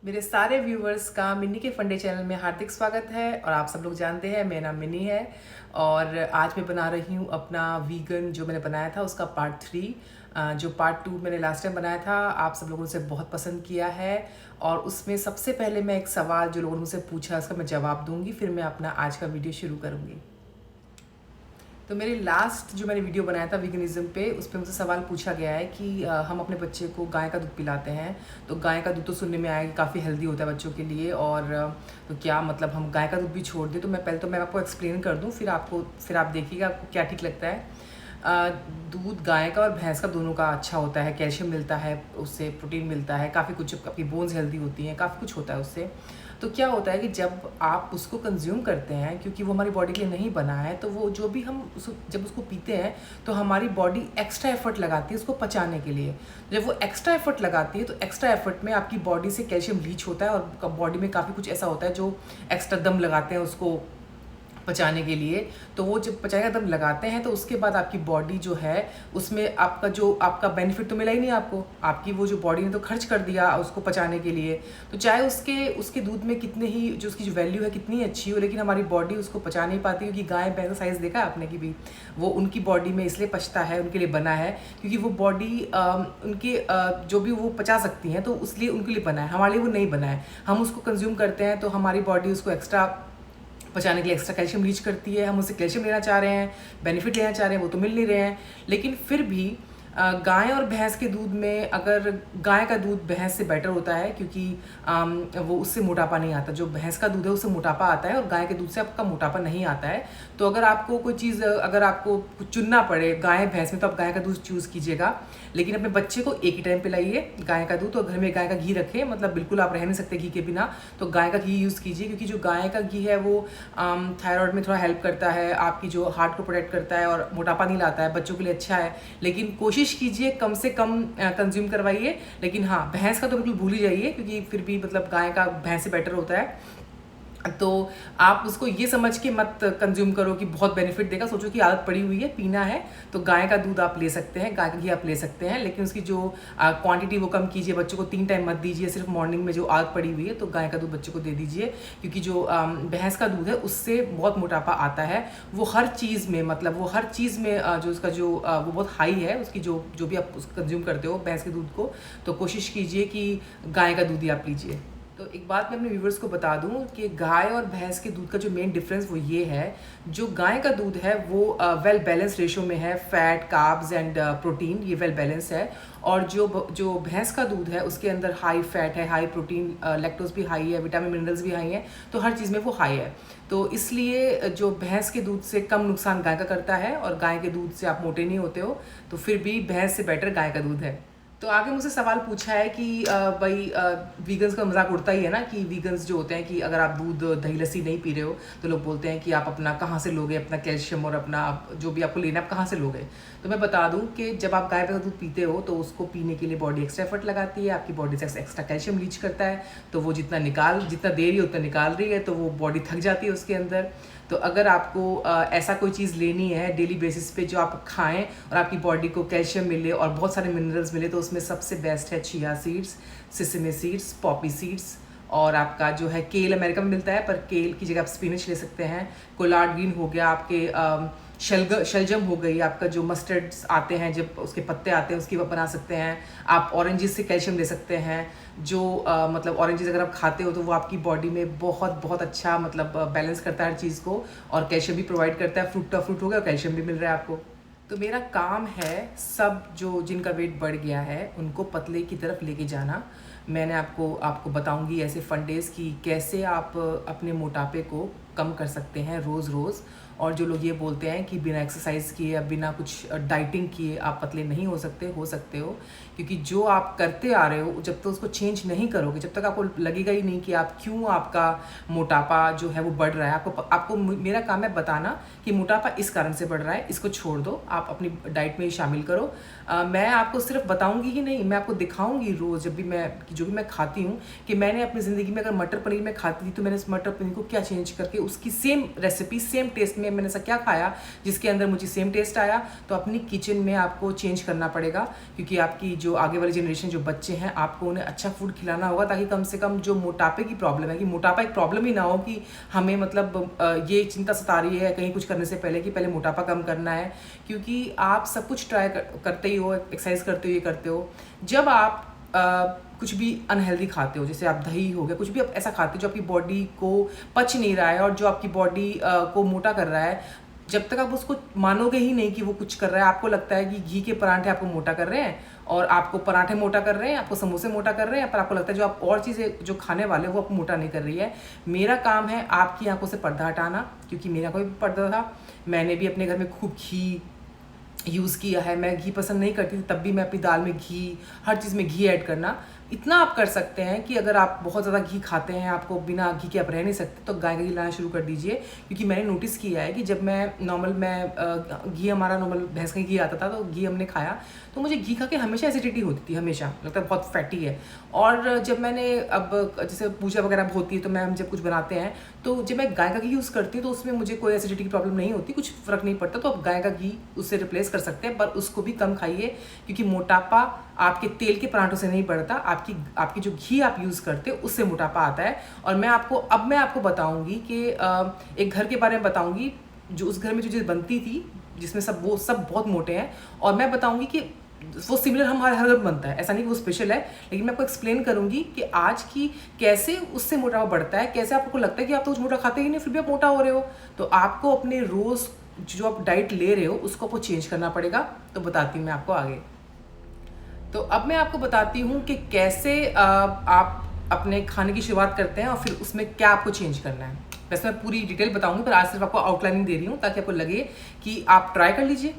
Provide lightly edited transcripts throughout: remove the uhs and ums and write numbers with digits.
मेरे सारे व्यूवर्स का मिनी के फंडे चैनल में हार्दिक स्वागत है। और आप सब लोग जानते हैं मेरा नाम मिनी है और आज मैं बना रही हूँ अपना वीगन जो मैंने बनाया था उसका पार्ट 3। जो पार्ट 2 मैंने लास्ट टाइम बनाया था आप सब लोगों ने बहुत पसंद किया है। और उसमें सबसे पहले मैं एक सवाल जो लोगों ने मुझसे पूछा उसका मैं जवाब दूंगी, फिर मैं अपना आज का वीडियो शुरू करूँगी। तो मेरी लास्ट जो मैंने वीडियो बनाया था वीगनिज़्म पे, उस पर मुझसे सवाल पूछा गया है कि हम अपने बच्चे को गाय का दूध पिलाते हैं, तो गाय का दूध तो सुनने में आया कि काफ़ी हेल्दी होता है बच्चों के लिए, और तो क्या मतलब हम गाय का दूध भी छोड़ दें। तो मैं आपको एक्सप्लेन कर दूं, फिर आप देखिएगा आपको क्या ठीक लगता है। दूध गाय का और भैंस का दोनों का अच्छा होता है, कैल्शियम मिलता है उससे, प्रोटीन मिलता है, काफ़ी कुछ, आपकी बोन्स हेल्दी होती हैं, काफ़ी कुछ होता है उससे। तो क्या होता है कि जब आप उसको कंज्यूम करते हैं, क्योंकि वो हमारी बॉडी के लिए नहीं बना है, तो वो जो भी हम जब उसको पीते हैं तो हमारी बॉडी एक्स्ट्रा एफर्ट लगाती है उसको पचाने के लिए। जब वो एक्स्ट्रा एफर्ट लगाती है तो एक्स्ट्रा एफर्ट में आपकी बॉडी से कैल्शियम लीच होता है और बॉडी में काफ़ी कुछ ऐसा होता है जो एक्स्ट्रा दम लगाते हैं उसको पचाने के लिए। तो वो जब पचाने का दम लगाते हैं तो उसके बाद आपकी बॉडी जो है उसमें आपका बेनिफिट तो मिला ही नहीं आपको, आपकी वो जो बॉडी ने तो खर्च कर दिया उसको पचाने के लिए। तो चाहे उसके दूध में कितने ही जो उसकी जो वैल्यू है कितनी अच्छी हो, लेकिन हमारी बॉडी उसको पचा नहीं पाती, क्योंकि गाय भैंस का साइज़ देखा आपने कि भी वो उनकी बॉडी में इसलिए पचता है, उनके लिए बना है क्योंकि वो बॉडी उनके जो भी वो पचा सकती हैं, तो इसलिए उनके लिए बना है, हमारे लिए वो नहीं बना है। हम उसको कंज्यूम करते हैं तो हमारी बॉडी उसको एक्स्ट्रा पचाने के लिए एक्स्ट्रा कैल्शियम रीच करती है। हम उससे कैल्शियम लेना चाह रहे हैं, बेनिफिट लेना चाह रहे हैं, वो तो मिल नहीं रहे हैं। लेकिन फिर भी गाय और भैंस के दूध में, अगर गाय का दूध भैंस से बेटर होता है, क्योंकि वो उससे मोटापा नहीं आता। जो भैंस का दूध है उससे मोटापा आता है और गाय के दूध से आपका मोटापा नहीं आता है। तो अगर आपको कोई चीज़, अगर आपको चुनना पड़े गाय भैंस में, तो आप गाय का दूध चूज़ कीजिएगा। लेकिन अपने बच्चे को एक ही टाइम पिलाइए गाय का दूध, और घर में गाय का घी रखें, मतलब बिल्कुल आप रह नहीं सकते घी के बिना, तो गाय का घी यूज़ कीजिए। क्योंकि जो गाय का घी है वो थायराइड में थोड़ा हेल्प करता है, आपकी जो हार्ट को प्रोटेक्ट करता है और मोटापा नहीं लाता है, बच्चों के लिए अच्छा है। लेकिन कोशिश कीजिए कम से कम कंज्यूम करवाइए। लेकिन हाँ, भैंस का तो बिल्कुल भूल ही जाइए, क्योंकि फिर भी मतलब गाय का भैंस से बेटर होता है। तो आप उसको ये समझ के मत कंज्यूम करो कि बहुत बेनिफिट देगा, सोचो कि आदत पड़ी हुई है पीना है तो गाय का दूध आप ले सकते हैं, गाय का घी आप ले सकते हैं, लेकिन उसकी जो क्वांटिटी वो कम कीजिए। बच्चों को 3 टाइम मत दीजिए, सिर्फ मॉर्निंग में जो आदत पड़ी हुई है तो गाय का दूध बच्चों को दे दीजिए। क्योंकि जो भैंस का दूध है उससे बहुत मोटापा आता है, वो हर चीज़ में, मतलब वो हर चीज़ में जो उसका जो वो बहुत हाई है, उसकी जो भी आप कंज्यूम करते हो भैंस के दूध को, तो कोशिश कीजिए कि गाय का दूध ही आप लीजिए। तो एक बात मैं अपने व्यूवर्स को बता दूं कि गाय और भैंस के दूध का जो मेन डिफरेंस वो ये है, जो गाय का दूध है वो वेल बैलेंस रेशो में है, फैट, कार्ब्स एंड प्रोटीन, ये वेल बैलेंस है। और जो भैंस का दूध है उसके अंदर हाई फैट है, हाई प्रोटीन, लैक्टोज भी हाई है, विटामिन मिनरल्स भी हाई हैं, तो हर चीज़ में वो हाई है। तो इसलिए जो भैंस के दूध से कम नुकसान गाय का करता है, और गाय के दूध से आप मोटे नहीं होते हो, तो फिर भी भैंस से बेटर गाय का दूध है। तो आगे मुझसे सवाल पूछा है कि भाई वीगन्स का मजाक उड़ता ही है ना, कि वीगन्स जो होते हैं कि अगर आप दूध दही लस्सी नहीं पी रहे हो तो लोग बोलते हैं कि आप अपना कहाँ से लोगे, अपना कैल्शियम और अपना जो भी आपको लेना आप कहाँ से लोगे। तो मैं बता दूं कि जब आप गाय का दूध पीते हो तो उसको पीने के लिए बॉडी एक्स्ट्रा एफर्ट लगाती है, आपकी बॉडी से एक्स्ट्रा कैल्शियम लीच करता है, तो वो जितना दे रही है उतना निकाल रही है, तो वो बॉडी थक जाती है उसके अंदर। तो अगर आपको ऐसा कोई चीज़ लेनी है डेली बेसिस पे जो आप खाएं और आपकी बॉडी को कैल्शियम मिले और बहुत सारे मिनरल्स मिले, तो उसमें सबसे बेस्ट है chia seeds, sesame seeds, poppy seeds, और आपका जो है केल अमेरिका में मिलता है, पर केल की जगह आप स्पिनच ले सकते हैं। कोलार्ड ग्रीन हो गया, आपके शलजम हो गई, आपका जो मस्टर्ड्स आते हैं जब उसके पत्ते आते हैं उसकी आप बना सकते हैं। आप ऑरेंजेस से कैल्शियम ले सकते हैं, जो मतलब ऑरेंजेस अगर आप खाते हो तो वो आपकी बॉडी में बहुत बहुत अच्छा मतलब बैलेंस करता है हर चीज़ को, और कैल्शियम भी प्रोवाइड करता है। फ्रूट का फ्रूट हो गया, कैल्शियम भी मिल रहा है आपको। तो मेरा काम है सब जिनका वेट बढ़ गया है उनको पतले की तरफ लेके जाना। मैंने आपको बताऊंगी ऐसे फंडेज कि कैसे आप अपने मोटापे को कम कर सकते हैं रोज़ रोज़। और जो लोग ये बोलते हैं कि बिना एक्सरसाइज किए या बिना कुछ डाइटिंग किए आप पतले नहीं हो सकते हो, क्योंकि जो आप करते आ रहे हो जब तक उसको चेंज नहीं करोगे, जब तक आपको लगेगा ही नहीं कि आपका मोटापा जो है वो बढ़ रहा है। आपको मेरा काम है बताना कि मोटापा इस कारण से बढ़ रहा है, इसको छोड़ दो, आप अपनी डाइट में ही शामिल करो। मैं आपको सिर्फ बताऊंगी ही नहीं, मैं आपको दिखाऊंगी रोज़ जो भी मैं खाती हूँ, कि मैंने अपनी ज़िंदगी में अगर मटर पनीर में खाती थी तो मैंने उस मटर पनीर को क्या चेंज करके उसकी सेम रेसिपी सेम टेस्ट में में मैंने ऐसा क्या खाया जिसके अंदर मुझे सेम टेस्ट आया। तो अपनी किचन में आपको चेंज करना पड़ेगा, क्योंकि आपकी जो आगे वाली जनरेशन जो बच्चे हैं आपको उन्हें अच्छा फूड खिलाना होगा, ताकि कम से कम जो मोटापे की प्रॉब्लम है, कि मोटापा एक प्रॉब्लम ही ना हो कि हमें मतलब ये चिंता सता रही है कहीं कुछ करने से पहले कि पहले मोटापा कम करना है। क्योंकि आप सब कुछ ट्राई करते ही हो, एक्सरसाइज करते हो, ये करते हो, जब आप कुछ भी अनहेल्दी खाते हो, जैसे आप दही हो गया, कुछ भी आप ऐसा खाते हो जो आपकी बॉडी को पच नहीं रहा है और जो आपकी बॉडी को मोटा कर रहा है, जब तक आप उसको मानोगे ही नहीं कि वो कुछ कर रहा है, आपको लगता है कि घी के पराठे आपको मोटा कर रहे हैं और आपको पराठे मोटा कर रहे हैं, आपको समोसे मोटा कर रहे हैं, पर आपको लगता है जो आप और चीज़ें जो खाने वाले हैं वो आपको मोटा नहीं कर रही है। मेरा काम है आपकी आंखों से पर्दा हटाना, क्योंकि मेरा कोई पर्दा था, मैंने भी अपने घर में खूब घी यूज़ किया है। मैं घी पसंद नहीं करती थी, तब भी मैं अपनी दाल में घी, हर चीज़ में घी ऐड करना। इतना आप कर सकते हैं कि अगर आप बहुत ज़्यादा घी खाते हैं, आपको बिना घी के आप रह नहीं सकते, तो गाय का घी लाना शुरू कर दीजिए। क्योंकि मैंने नोटिस किया है कि जब मैं घी, हमारा नॉर्मल भैंस का घी आता था, तो घी हमने खाया तो मुझे घी खा के हमेशा एसिडिटी होती थी, हमेशा लगता है बहुत फैटी है। और जब मैंने अब जैसे पूजा वगैरह होती है तो मैं, हम जब कुछ बनाते हैं तो जब मैं गाय का घी यूज़ करती हूँ तो उसमें मुझे कोई एसिडिटी की प्रॉब्लम नहीं होती, कुछ फ़र्क नहीं पड़ता। तो आप गाय का घी उससे रिप्लेस कर सकते हैं, पर उसको भी कम खाइए, क्योंकि मोटापा आपके तेल के पराठों से नहीं बढ़ता, आपकी जो घी आप यूज़ करते हो उससे मोटापा आता है। और मैं आपको बताऊंगी कि एक घर के बारे में बताऊंगी, जो उस घर में जो चीज़ बनती थी जिसमें वो सब बहुत मोटे हैं, और मैं बताऊंगी कि वो सिमिलर हमारे हर घर में बनता है, ऐसा नहीं कि वो स्पेशल है, लेकिन मैं आपको एक्सप्लेन करूंगी कि आज की कैसे उससे मोटापा बढ़ता है, कैसे आपको लगता है कि आप तो कुछ मोटा खाते ही नहीं फिर भी आप मोटा हो रहे हो। तो आपको अपने रोज़ जो आप डाइट ले रहे हो उसको आपको चेंज करना पड़ेगा। तो बताती हूँ मैं आपको आगे। तो अब मैं आपको बताती हूँ कि कैसे आप अपने खाने की शुरुआत करते हैं और फिर उसमें क्या आपको चेंज करना है। वैसे मैं पूरी डिटेल बताऊंगी, पर आज सिर्फ आपको आउटलाइनिंग दे रही हूँ ताकि आपको लगे कि आप ट्राई कर लीजिए।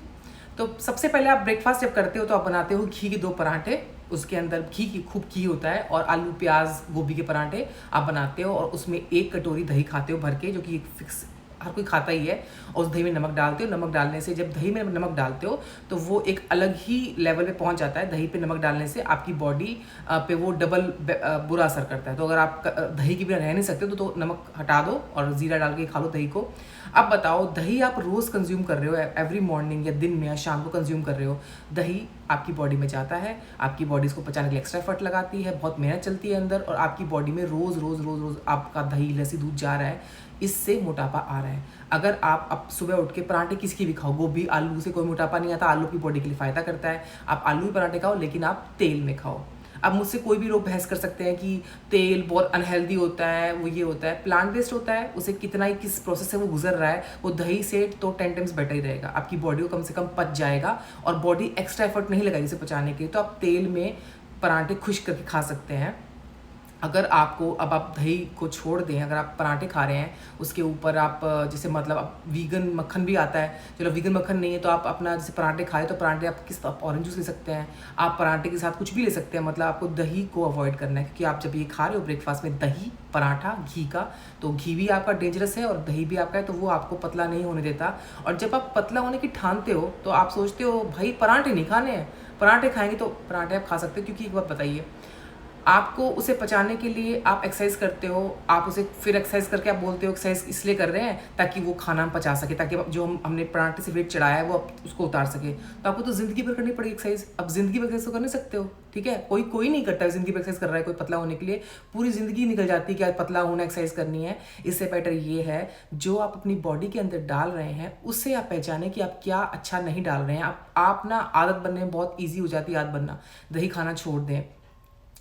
तो सबसे पहले आप ब्रेकफास्ट जब करते हो तो आप बनाते हो घी के 2 पराठे, उसके अंदर खूब घी होता है, और आलू प्याज गोभी के पराठे आप बनाते हो, और उसमें 1 कटोरी दही खाते हो भर के, जो कि एक फिक्स हर कोई खाता ही है। और उस दही में नमक डालते हो, नमक डालने से, जब दही में नमक डालते हो तो वो एक अलग ही लेवल पे पहुंच जाता है। दही पे नमक डालने से आपकी बॉडी पे वो डबल बुरा असर करता है। तो अगर आप दही के बिना रह नहीं सकते तो नमक हटा दो और ज़ीरा डाल के खा लो दही को। अब बताओ, दही आप रोज़ कंज्यूम कर रहे हो, एवरी मॉर्निंग या दिन में या शाम को कंज्यूम कर रहे हो, दही आपकी बॉडी में जाता है, आपकी बॉडी इसको पचाने के लिए एक्स्ट्रा एफर्ट लगाती है, बहुत मेहनत चलती है अंदर, और आपकी बॉडी में रोज़ रोज़ रोज़ रोज़ आपका दही, लस्सी, दूध जा रहा है, इससे मोटापा आ रहा है। अगर आप सुबह उठ के पराठे किसकी भी खाओ, गोभी आलू से कोई मोटापा नहीं आता, आलू की बॉडी के लिए फ़ायदा करता है, आप आलू के पराठे खाओ, लेकिन आप तेल में खाओ। अब मुझसे कोई भी लोग बहस कर सकते हैं कि तेल बहुत अनहेल्दी होता है, वो ये होता है, प्लांट बेस्ड होता है, उसे कितना ही किस प्रोसेस से वो गुजर रहा है, वो दही से तो 10 टाइम्स बेटर ही रहेगा, आपकी बॉडी को कम से कम पच जाएगा और बॉडी एक्स्ट्रा एफर्ट नहीं लगाएगी इसे पचाने के लिए। तो आप तेल में पराठे खुश करके खा सकते हैं। अगर आपको, अब आप दही को छोड़ दें, अगर आप पराठे खा रहे हैं उसके ऊपर आप जैसे मतलब आप वीगन मक्खन भी आता है, चलो वीगन मक्खन नहीं है तो आप अपना जैसे पराठे खाए तो पराठे आप ऑरेंज जूस ले सकते हैं, आप पराठे के साथ कुछ भी ले सकते हैं। मतलब आपको दही को अवॉइड करना है, क्योंकि आप जब ये खा रहे हो ब्रेकफास्ट में दही पराठा घी का, तो घी भी आपका डेंजरस है और दही भी आपका है, तो वो आपको पतला नहीं होने देता। और जब आप पतला होने की ठानते हो तो आप सोचते हो भाई पराठे नहीं खाने हैं, पराठे खाएंगे, तो पराठे आप खा सकते हो। क्योंकि एक बात बताइए, आपको उसे पचाने के लिए आप एक्सरसाइज करते हो, आप उसे फिर एक्सरसाइज करके आप बोलते हो एक्सरसाइज इसलिए कर रहे हैं ताकि वो खाना हम पचा सके, ताकि जो हमने पराठे से वेट चढ़ाया है वो उसको उतार सके। तो आपको तो ज़िंदगी भर करनी पड़ेगी एक्सरसाइज। अब ज़िंदगी भर एक्सरसाइज तो कर नहीं सकते हो, ठीक है, कोई नहीं करता है ज़िंदगी भर एक्सरसाइज कर रहा है, कोई पतला होने के लिए पूरी ज़िंदगी निकल जाती है कि आज पतला होना, एक्सरसाइज करनी है। इससे बेटर ये है जो आप अपनी बॉडी के अंदर डाल रहे हैं उससे आप पहचानें कि आप क्या अच्छा नहीं डाल रहे हैं। आप ना आदत बनने में बहुत ईजी हो जाती है, आदत बनना, दही खाना छोड़ दें।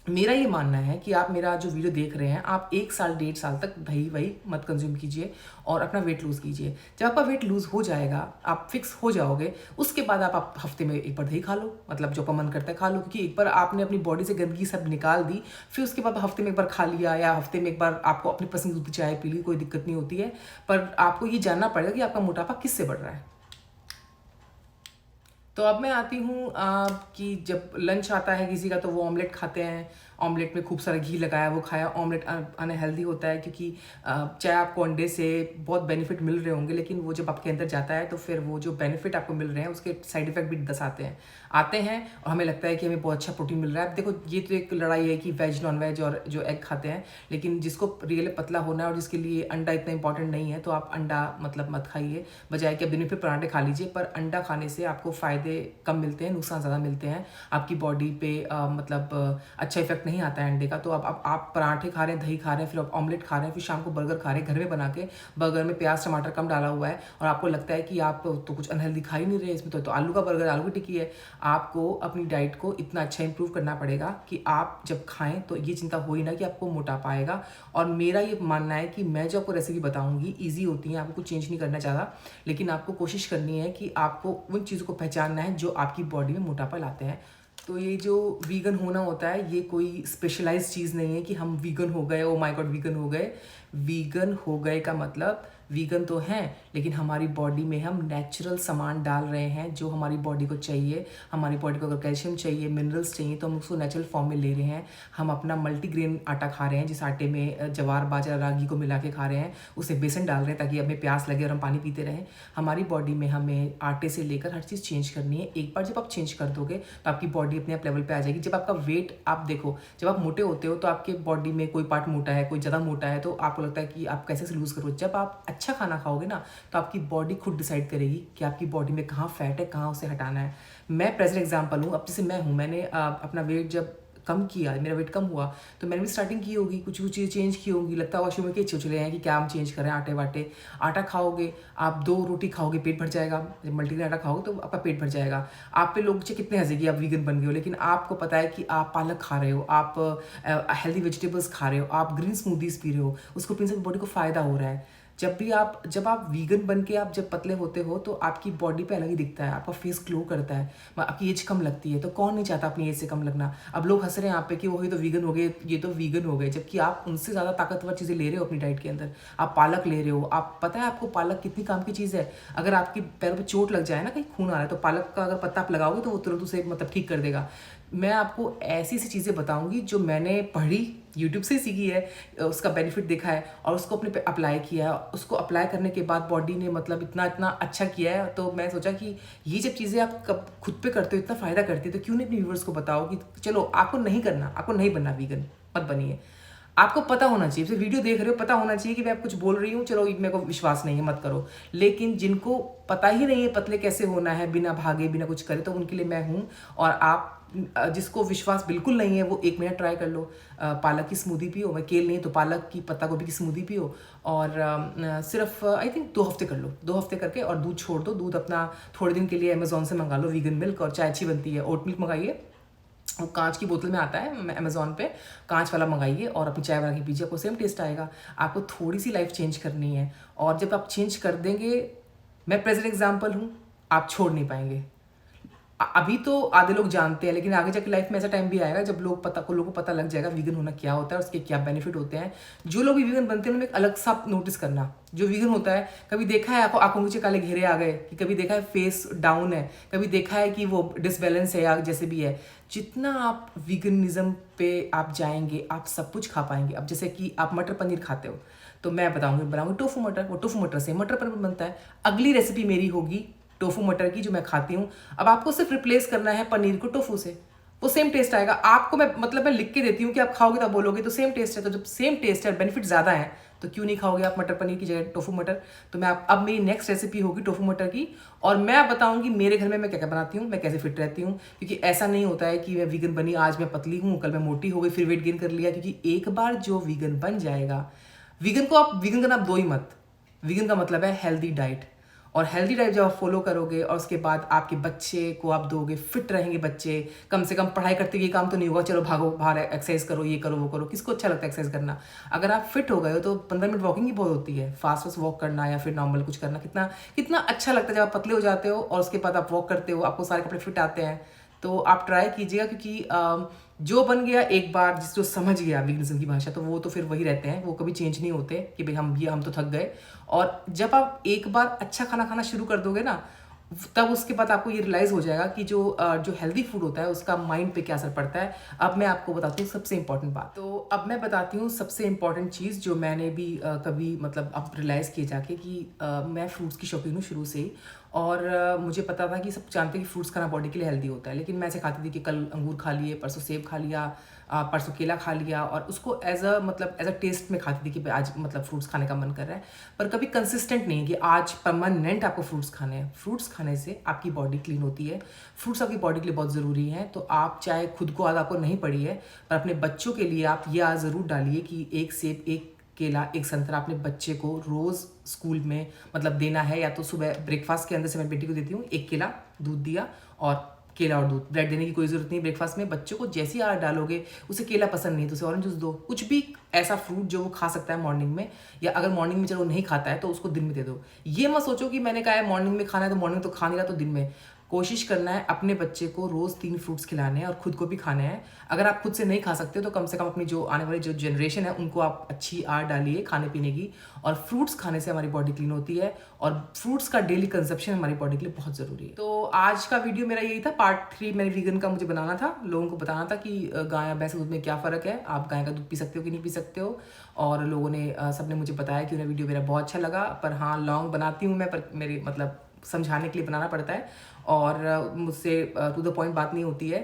मेरा ये मानना है कि आप मेरा जो वीडियो देख रहे हैं, आप 1 साल 1.5 साल तक दही वही मत कंज्यूम कीजिए और अपना वेट लूज़ कीजिए। जब आपका वेट लूज़ हो जाएगा, आप फिक्स हो जाओगे, उसके बाद आप हफ्ते में एक बार दही खा लो, मतलब जो आपका मन करता है खा लो, क्योंकि एक बार आपने अपनी बॉडी से गंदगी सब निकाल दी, फिर उसके बाद हफ्ते में एक बार खा लिया या हफ्ते में एक बार आपको अपनी पसंद की दूध चाय पी ली, कोई दिक्कत नहीं होती है। पर आपको ये जानना पड़ेगा कि आपका मोटापा किससे बढ़ रहा है। तो अब मैं आती हूँ कि जब लंच आता है किसी का तो वो ऑमलेट खाते हैं, ऑमलेट में खूब सारा घी लगाया वो खाया। ऑमलेट अनहेल्दी होता है क्योंकि चाहे आपको अंडे से बहुत बेनिफिट मिल रहे होंगे, लेकिन वो जब आपके अंदर जाता है तो फिर वो जो बेनिफिट आपको मिल रहे हैं उसके साइड इफेक्ट भी 10 आते हैं और हमें लगता है कि हमें बहुत अच्छा प्रोटीन मिल रहा है। अब देखो, ये तो एक लड़ाई है कि वेज नॉन वेज और जो एग खाते हैं, लेकिन जिसको रियली पतला होना है और जिसके लिए अंडा इतना इंपॉर्टेंट नहीं है तो आप अंडा मतलब मत खाइए, बजाय कि आप दिन में फिर पराठे खा लीजिए। पर अंडा खाने से आपको फ़ायदे कम मिलते हैं, नुकसान ज़्यादा मिलते हैं। आपकी बॉडी पे अच्छा इफेक्ट नहीं आता है अंडे का। तो अब आप पराठे खा रहे हैं, दही खा रहे हैं, फिर आप ऑमलेट खा रहे हैं, फिर शाम को बर्गर खा रहे हैं घर में बना के, बर्गर में प्याज टमाटर कम डाला हुआ है और आपको लगता है कि आप तो कुछ अनहेल्दी खा ही नहीं रहे इसमें, तो आलू का बर्गर, आलू की टिक्की है। आपको अपनी डाइट को इतना अच्छा इंप्रूव करना पड़ेगा कि आप जब खाएं तो ये चिंता हो ही ना कि आपको मोटापा आएगा। और मेरा ये मानना है कि मैं जो आपको रेसिपी बताऊंगी ईजी होती है, आपको कुछ चेंज नहीं करना चाहता, लेकिन आपको कोशिश करनी है कि आपको उन चीज़ों को पहचानना है जो आपकी बॉडी में मोटापा लाते हैं। तो ये जो वीगन होना होता है ये कोई स्पेशलाइज्ड चीज़ नहीं है कि हम वीगन हो गए, ओ माय गॉड वीगन हो गए। वीगन हो गए का मतलब वीगन तो हैं, लेकिन हमारी बॉडी में हम नेचुरल सामान डाल रहे हैं जो हमारी बॉडी को चाहिए। हमारी बॉडी को अगर कैल्शियम चाहिए, मिनरल्स चाहिए, तो हम उसको नेचुरल फॉर्म में ले रहे हैं। हम अपना मल्टीग्रेन आटा खा रहे हैं, जिस आटे में जवार बाजरा रागी को मिला के खा रहे हैं, उसे बेसन डाल रहे हैं ताकि हमें प्यास लगे और हम पानी पीते रहें। हमारी बॉडी में हमें आटे से लेकर हर चीज़ चेंज करनी है। एक बार जब आप चेंज कर दोगे तो आपकी बॉडी अपने आप लेवल पे आ जाएगी। जब आपका वेट, आप देखो, जब आप मोटे होते हो तो आपके बॉडी में कोई पार्ट मोटा है, कोई ज़्यादा मोटा है, तो आपको लगता है कि आप कैसे से लूज़ करो। जब आप अच्छा खाना खाओगे ना तो आपकी बॉडी खुद डिसाइड करेगी कि आपकी बॉडी में कहाँ फैट है, कहाँ उसे हटाना है। मैं प्रेजेंट एग्जांपल हूँ। अब जैसे मैं हूँ, मैंने अपना वेट जब कम किया, मेरा वेट कम हुआ, तो मैंने भी स्टार्टिंग की होगी, कुछ कुछ चीज़ें चेंज की होंगी। लगता होगा शुरू में कि चुचले हैं कि क्या हम चेंज करें, आटे वाटे। आटा खाओगे आप, 2 रोटी खाओगे पेट भर जाएगा। जब मल्टीग्रेन आटा खाओगे तो आपका पेट भर जाएगा। आप पे लोग कितने हंसेगी आप वीगन बन गए हो, लेकिन आपको पता है कि आप पालक खा रहे हो, आप हेल्दी वेजिटेबल्स खा रहे हो, आप ग्रीन स्मूदीज पी रहे हो, उसको पीने से बॉडी को फ़ायदा हो रहा है। जब आप वीगन बन के आप जब पतले होते हो तो आपकी बॉडी पे अलग ही दिखता है, आपका फेस ग्लो करता है, आपकी एज कम लगती है। तो कौन नहीं चाहता अपनी एज से कम लगना। अब लोग हंस रहे हैं आप पे कि वही तो वीगन हो गए, ये तो वीगन हो गए, जबकि आप उनसे ज़्यादा ताकतवर चीज़ें ले रहे हो अपनी डाइट के अंदर। आप पालक ले रहे हो, आप पता है आपको पालक कितनी काम की चीज़ है। अगर आपकी पैरों पर चोट लग जाए ना, कहीं खून आ रहा है, तो पालक का अगर पत्ता आप लगाओगे तो वो तुरंत उसे मतलब ठीक कर देगा। मैं आपको ऐसी सी चीज़ें बताऊंगी जो मैंने पढ़ी, यूट्यूब से सीखी है, उसका बेनिफिट देखा है और उसको अपने पे अप्लाई किया है। उसको अप्लाई करने के बाद बॉडी ने मतलब इतना इतना अच्छा किया है। तो मैं सोचा कि ये जब चीज़ें आप कब खुद पे करते हो, इतना फ़ायदा करती है, तो क्यों नहीं अपने व्यूअर्स को बताओ कि चलो आपको नहीं करना, आपको नहीं बनना वीगन, मत बनिए। आपको पता होना चाहिए, जैसे वीडियो देख रहे हो पता होना चाहिए कि मैं कुछ बोल रही हूँ, चलो मेरे को विश्वास नहीं है मत करो। लेकिन जिनको पता ही नहीं है पतले कैसे होना है बिना भागे बिना कुछ करे, तो उनके लिए मैं हूँ। और आप जिसको विश्वास बिल्कुल नहीं है वो 1 मिनट ट्राई कर लो। पालक की स्मूदी पियो, मैं केल नहीं तो पालक की, पत्ता गोभी की स्मूदी पियो। और सिर्फ आई थिंक 2 हफ्ते कर लो, 2 हफ्ते करके और दूध छोड़ दो। दूध अपना थोड़े दिन के लिए अमेजोन से मंगा लो वीगन मिल्क, और चाय अच्छी बनती है। ओट मिल्क मंगाइए, वो कांच की बोतल में आता है अमेजोन पे, कांच वाला मंगाइए और अपनी चाय बना के पीजिए, आपको सेम टेस्ट आएगा। आपको थोड़ी सी लाइफ चेंज करनी है और जब आप चेंज कर देंगे, मैं प्रेजेंट एग्जांपल हूँ, आप छोड़ नहीं पाएंगे। अभी तो आधे लोग जानते हैं, लेकिन आगे जाके लाइफ में ऐसा टाइम भी आएगा जब लोगों को पता लग जाएगा वीगन होना क्या होता है, उसके क्या बेनिफिट होते हैं। जो लोग भी वीगन बनते हैं उनमें एक अलग सा नोटिस करना। जो वीगन होता है, कभी देखा है आपको आंखों नीचे काले घेरे आ गए, कि कभी देखा है फेस डाउन है, कभी देखा है कि वो डिसबैलेंस है या जैसे भी है। जितना आप वीगनिज्म पे आप जाएंगे आप सब कुछ खा पाएंगे। अब जैसे कि आप मटर पनीर खाते हो, तो मैं बनाऊंगी टोफू मटर, वो टोफू मटर से मटर पनीर बनता है। अगली रेसिपी मेरी होगी टोफू मटर की, जो मैं खाती हूँ। अब आपको सिर्फ रिप्लेस करना है पनीर को टोफू से, वो सेम टेस्ट आएगा। आपको मैं लिख के देती हूँ कि आप खाओगे तो बोलोगे तो सेम टेस्ट है। तो जब सेम टेस्ट है और बेनिफिट ज़्यादा है तो क्यों नहीं खाओगे आप मटर पनीर की जगह टोफू मटर। तो मैं अब मेरी नेक्स्ट रेसिपी होगी टोफू मटर की, और मैं बताऊंगी मेरे घर में मैं क्या क्या बनाती हूँ, मैं कैसे फिट रहती हूँ। क्योंकि ऐसा नहीं होता है कि मैं वीगन बनी, आज मैं पतली हूँ, कल मैं मोटी हो गई, फिर वेट गेन कर लिया। क्योंकि एक बार जो वीगन बन जाएगा, वीगन का नाम दो ही मत। वीगन का मतलब है हेल्दी डाइट, और हेल्दी डाइट जब आप फॉलो करोगे और उसके बाद आपके बच्चे को आप दोगे, फिट रहेंगे बच्चे। कम से कम पढ़ाई करते ये काम तो नहीं होगा, चलो भागो बाहर एक्सरसाइज करो, ये करो वो करो। किसको अच्छा लगता है एक्सरसाइज करना। अगर आप फिट हो गए हो तो 15 मिनट वॉकिंग ही बहुत होती है, फास्ट वॉक करना या फिर नॉर्मल कुछ करना। कितना कितना अच्छा लगता है जब आप पतले हो जाते हो और उसके बाद आप वॉक करते हो, आपको सारे कपड़े फिट आते हैं। तो आप ट्राई कीजिएगा, क्योंकि जो बन गया एक बार, जो समझ गया वीगनिज्म की भाषा, तो वो तो फिर वही रहते हैं, वो कभी चेंज नहीं होते कि भाई हम तो थक गए। और जब आप एक बार अच्छा खाना खाना शुरू कर दोगे ना, तब उसके बाद आपको ये रियलाइज़ हो जाएगा कि जो हेल्दी फूड होता है उसका माइंड पे क्या असर पड़ता है। अब मैं आपको बताती हूँ सबसे इम्पॉर्टेंट बात। तो अब मैं बताती हूँ सबसे इम्पॉर्टेंट चीज़ जो मैंने भी कभी मतलब अब रियलाइज़ किए जाके कि मैं फ्रूट्स की शौकीन हूँ शुरू से ही। और मुझे पता था कि सब जानते हैं कि फ्रूट्स खाना बॉडी के लिए हेल्दी होता है, लेकिन मैं ऐसे खाती थी कि कल अंगूर खा लिए, परसों सेब खा लिया, परसों केला खा लिया, और उसको एज अ टेस्ट में खाती थी कि आज मतलब फ्रूट्स खाने का मन कर रहा है। पर कभी कंसिस्टेंट नहीं कि आज परमानेंट आपको फ्रूट्स खाने हैं। फ्रूट्स खाने से आपकी बॉडी क्लीन होती है। फ्रूट्स आपकी बॉडी के लिए बहुत ज़रूरी हैं। तो आप चाहे खुद को आदत आपको नहीं पड़ी है, पर अपने बच्चों के लिए आप ये ज़रूर डालिए कि एक सेब, एक केला, एक संतरा अपने बच्चे को रोज़ स्कूल में मतलब देना है। या तो सुबह ब्रेकफास्ट के अंदर से मैं बेटी को देती हूँ, एक केला दूध दिया और केला और दूध। ब्रेड देने की कोई ज़रूरत नहीं ब्रेकफास्ट में। बच्चों को जैसे ही आहार डालोगे, उसे केला पसंद नहीं तो उसे ऑरेंज जूस दो, कुछ भी ऐसा फ्रूट जो वो खा सकता है मॉर्निंग में। या अगर मॉर्निंग में चलो नहीं खाता है तो उसको दिन में दे दो। ये मत सोचो कि मैंने कहा है मॉर्निंग में खाना है तो मॉर्निंग तो खा नहीं रहा तो दिन में। कोशिश करना है अपने बच्चे को रोज़ 3 फ्रूट्स खिलाने हैं और खुद को भी खाने हैं। अगर आप खुद से नहीं खा सकते तो कम से कम अपनी जो आने वाली जो जनरेशन है उनको आप अच्छी आदत डालिए खाने पीने की। और फ्रूट्स खाने से हमारी बॉडी क्लीन होती है, और फ्रूट्स का डेली कंजप्शन हमारी बॉडी के लिए बहुत ज़रूरी है। तो आज का वीडियो मेरा यही था, पार्ट 3 मैंने वीगन का मुझे बनाना था, लोगों को बताना था कि गाय भैंस के दूध में क्या फ़र्क है, आप गाय का दूध पी सकते हो कि नहीं पी सकते हो। और लोगों ने सबने मुझे बताया कि उन्हें वीडियो मेरा बहुत अच्छा लगा। पर हाँ, लॉन्ग बनाती हूँ मैं, पर मेरे मतलब समझाने के लिए बनाना पड़ता है, और मुझसे टू द पॉइंट बात नहीं होती है।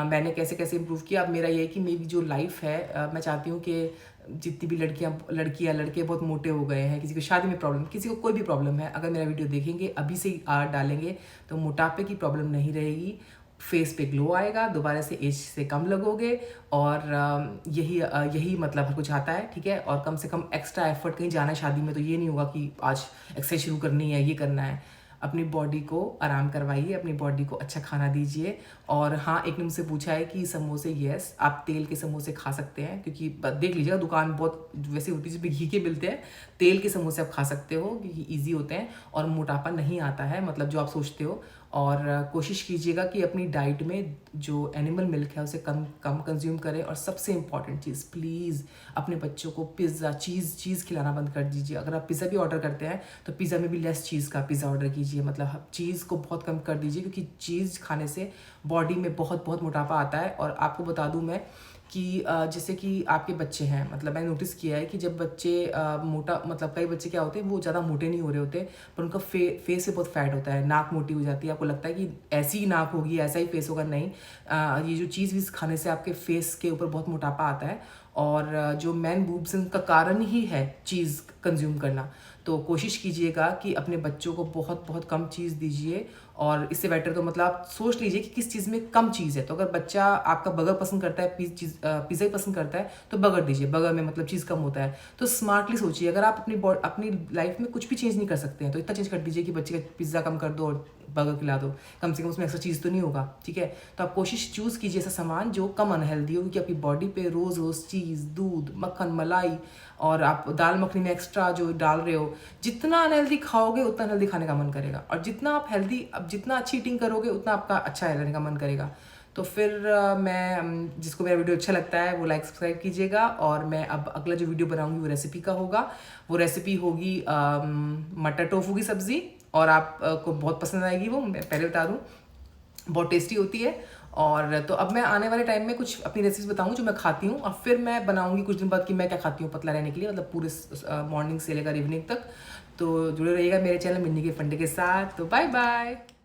मैंने कैसे कैसे इम्प्रूव किया। अब मेरा ये है कि मेरी जो लाइफ है, मैं चाहती हूँ कि जितनी भी लड़कियाँ लड़के बहुत मोटे हो गए हैं, किसी को शादी में प्रॉब्लम, किसी को कोई भी प्रॉब्लम है, अगर मेरा वीडियो देखेंगे, अभी से ही आर्ट डालेंगे, तो मोटापे की प्रॉब्लम नहीं रहेगी। फेस पे ग्लो आएगा, दोबारा से एज से कम लगोगे, और यही मतलब हर कुछ आता है, ठीक है। और कम से कम एक्स्ट्रा एफर्ट कहीं जाना है शादी में तो ये नहीं होगा कि आज एक्सरसाइज शुरू करनी है, ये करना है। अपनी बॉडी को आराम करवाइए, अपनी बॉडी को अच्छा खाना दीजिए। और हाँ, एक ने मुझसे पूछा है कि समोसे, यस आप तेल के समोसे खा सकते हैं, क्योंकि देख लीजिएगा दुकान बहुत वैसे होती है जिसमें घी के मिलते हैं। तेल के समोसे आप खा सकते हो क्योंकि ईजी होते हैं और मोटापा नहीं आता है, मतलब जो आप सोचते हो। और कोशिश कीजिएगा कि अपनी डाइट में जो एनिमल मिल्क है उसे कम कम कंज्यूम करें। और सबसे इम्पॉर्टेंट चीज़, प्लीज़ अपने बच्चों को पिज़्ज़ा चीज़ खिलाना बंद कर दीजिए। अगर आप पिज़्ज़ा भी ऑर्डर करते हैं तो पिज़्ज़ा में भी लेस चीज़ का पिज़्ज़ा ऑर्डर कीजिए, मतलब चीज़ को बहुत कम कर दीजिए, क्योंकि चीज़ खाने से बॉडी में बहुत बहुत मोटापा आता है। और आपको बता दूं मैं कि जैसे कि आपके बच्चे हैं, मतलब मैंने नोटिस किया है कि जब बच्चे मोटा, मतलब कई बच्चे क्या होते हैं वो ज़्यादा मोटे नहीं हो रहे होते, पर उनका फेस से बहुत फैट होता है, नाक मोटी हो जाती है। आपको लगता है कि ऐसी ही नाक होगी, ऐसा ही फेस होगा, नहीं। ये जो चीज़ वीज़ खाने से आपके फेस के ऊपर बहुत मोटापा आता है, और जो मैन बूब्स का कारण ही है चीज़ कंज्यूम करना। तो कोशिश कीजिएगा कि अपने बच्चों को बहुत बहुत कम चीज़ दीजिए। और इससे बेटर तो मतलब आप सोच लीजिए कि किस चीज़ में कम चीज़ है। तो अगर बच्चा आपका बर्गर पसंद करता है, पिज़्ज़ा ही पसंद करता है, तो बर्गर दीजिए, बर्गर में मतलब चीज़ कम होता है। तो स्मार्टली सोचिए, अगर आप अपनी लाइफ में कुछ भी चेंज नहीं कर सकते हैं तो इतना चेंज कर दीजिए कि बच्चे का पिज़्ज़ा कम कर दो और बर्गर खिला दो, कम से कम उसमें एक्स्ट्रा चीज़ तो नहीं होगा, ठीक है। तो आप कोशिश चूज़ कीजिए ऐसा सामान जो कम अनहेल्दी हो, क्योंकि आपकी बॉडी पे रोज़ रोज़ चीज़, दूध, मक्खन, मलाई, और आप दाल मखनी में एक्स्ट्रा जो डाल रहे हो, जितना अनहेल्दी खाओगे उतना अनहेल्दी खाने का मन करेगा। और जितना आप हेल्दी, अब जितना अच्छी ईटिंग करोगे उतना आपका अच्छा रहने का मन करेगा। तो फिर मैं जिसको मेरा वीडियो अच्छा लगता है वो लाइक सब्सक्राइब कीजिएगा। और मैं अब अगला जो वीडियो बनाऊंगी वो रेसिपी का होगा। वो रेसिपी होगी मटर टोफू की सब्ज़ी, और आपको बहुत पसंद आएगी वो, मैं पहले बता दूँ, बहुत टेस्टी होती है। और तो अब मैं आने वाले टाइम में कुछ अपनी रेसिपीज बताऊंगी जो मैं खाती हूँ, और फिर मैं बनाऊंगी कुछ दिन बाद कि मैं क्या खाती हूँ पतला रहने के लिए, मतलब पूरे मॉर्निंग से लेकर इवनिंग तक। तो जुड़े रहिएगा मेरे चैनल मिन्नी के फंडे के साथ। तो बाय बाय।